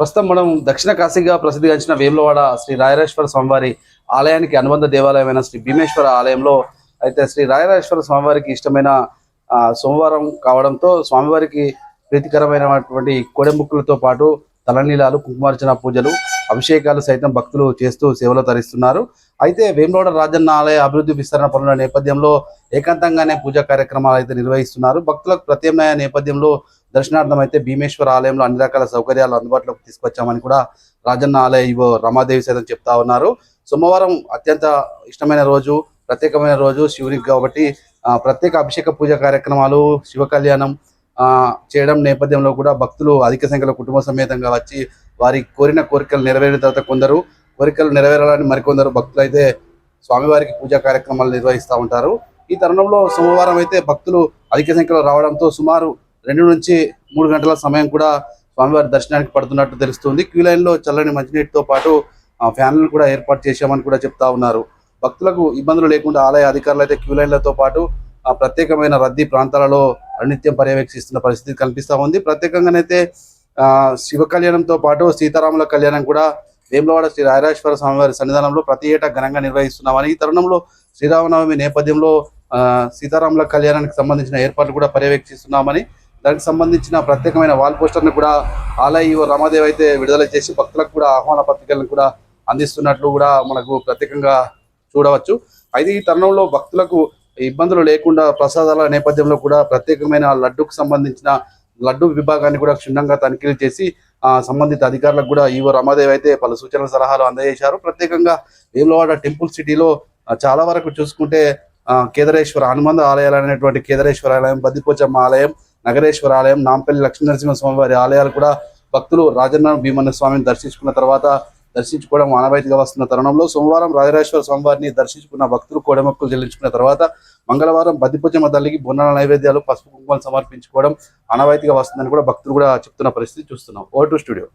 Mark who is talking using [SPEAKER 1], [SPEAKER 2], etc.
[SPEAKER 1] ప్రస్తుతం మనం దక్షిణ కాశీగా ప్రసిద్ధిగాంచిన వేములవాడ శ్రీ రాయరాజేశ్వర స్వామివారి ఆలయానికి అనుబంధ దేవాలయమైన శ్రీ భీమేశ్వర ఆలయంలో అయితే శ్రీ రాయరాజేశ్వర స్వామివారికి ఇష్టమైన సోమవారం కావడంతో స్వామివారికి ప్రీతికరమైనటువంటి కొడెముక్కులతో పాటు తలనీలాలు, కుంకుమార్చన పూజలు, అభిషేకాలు సైతం భక్తులు చేస్తూ సేవలో తరిస్తున్నారు. అయితే వేములవాడ రాజన్న ఆలయ అభివృద్ధి విస్తరణ పనుల నేపథ్యంలో ఏకాంతంగానే పూజా కార్యక్రమాలు అయితే నిర్వహిస్తున్నారు. భక్తులకు ప్రత్యామ్నాయ నేపథ్యంలో దర్శనార్థం అయితే భీమేశ్వర ఆలయంలో అన్ని రకాల సౌకర్యాలు అందుబాటులోకి తీసుకొచ్చామని కూడా రాజన్న ఆలయ ఇవో రమాదేవి సైతం చెప్తా ఉన్నారు. సోమవారం అత్యంత ఇష్టమైన రోజు, ప్రత్యేకమైన రోజు శివునికి కాబట్టి ప్రత్యేక అభిషేక పూజ కార్యక్రమాలు, శివ కళ్యాణం చేయడం నేపథ్యంలో కూడా భక్తులు అధిక సంఖ్యలో కుటుంబ సమేతంగా వచ్చి వారి కోరిన కోరికలు నెరవేరిన తర్వాత కొందరు కోరికలు నెరవేరాలని మరికొందరు భక్తులు అయితే స్వామివారికి పూజా కార్యక్రమాలు నిర్వహిస్తూ ఉంటారు. ఈ తరుణంలో సోమవారం అయితే భక్తులు అధిక సంఖ్యలో రావడంతో సుమారు 2 నుంచి 3 గంటల సమయం కూడా స్వామివారి దర్శనానికి పడుతున్నట్టు తెలుస్తుంది. క్యూ లైన్లో చల్లని మంచినీటితో పాటు ఫ్యాన్లు కూడా ఏర్పాటు చేశామని కూడా చెప్తా ఉన్నారు. భక్తులకు ఇబ్బందులు లేకుండా ఆలయ అధికారులు అయితే క్యూ లైన్లతో పాటు ప్రత్యేకమైన రద్దీ ప్రాంతాలలో అనిత్యం పర్యవేక్షిస్తున్న పరిస్థితి కనిపిస్తూ ఉంది. ప్రత్యేకంగానైతే శివ కళ్యాణంతో పాటు సీతారాముల కళ్యాణం కూడా వేములవాడ శ్రీ రాయరాజేశ్వర స్వామివారి సన్నిధానంలో ప్రతి ఏటా ఘనంగా నిర్వహిస్తున్నామని, ఈ తరుణంలో శ్రీరామనవమి నేపథ్యంలో సీతారాముల కళ్యాణానికి సంబంధించిన ఏర్పాట్లు కూడా పర్యవేక్షిస్తున్నామని, దానికి సంబంధించిన ప్రత్యేకమైన వాల్ పోస్టర్ను కూడా ఆలయ ఈవో రమాదేవి అయితే విడుదల చేసి భక్తులకు కూడా ఆహ్వాన పత్రికలను కూడా అందిస్తున్నట్లు కూడా మనకు ప్రత్యేకంగా చూడవచ్చు. అయితే ఈ తరుణంలో భక్తులకు ఇబ్బందులు లేకుండా ప్రసాదాల నేపథ్యంలో కూడా ప్రత్యేకమైన లడ్డూకు సంబంధించిన లడ్డు విభాగాన్ని కూడా క్షుణ్ణంగా తనిఖీలు చేసి సంబంధిత అధికారులకు కూడా ఈవో రమాదేవి అయితే పలు సూచనల సలహాలు అందజేశారు. ప్రత్యేకంగా వేములవాడ టెంపుల్ సిటీలో చాలా వరకు చూసుకుంటే కేదారేశ్వర హనుమంత ఆలయాలు అనేటువంటి కేదారేశ్వర ఆలయం, బద్దిపోచమ్మ ఆలయం, నగరేశ్వర ఆలయం, నాంపల్లి లక్ష్మీనరసింహ స్వామి వారి ఆలయాలు కూడా భక్తులు రాజన్న భీమన్న స్వామిని దర్శించుకున్న తర్వాత దర్శించుకోవడం ఆనవాయితీగా వస్తున్న తరుణంలో సోమవారం రాజరాజేశ్వర స్వామివారిని దర్శించుకున్న భక్తులు కోడెమొక్కులు చెల్లించుకున్న తర్వాత మంగళవారం బద్దిపోచమ్మ తల్లికి బొన్నాల నైవేద్యాలు, పసుపు కుంకుమలు సమర్పించుకోవడం ఆనవాయితీగా వస్తుందని కూడా భక్తులు కూడా చెప్తున్న పరిస్థితి చూస్తున్నాం. Over to studio.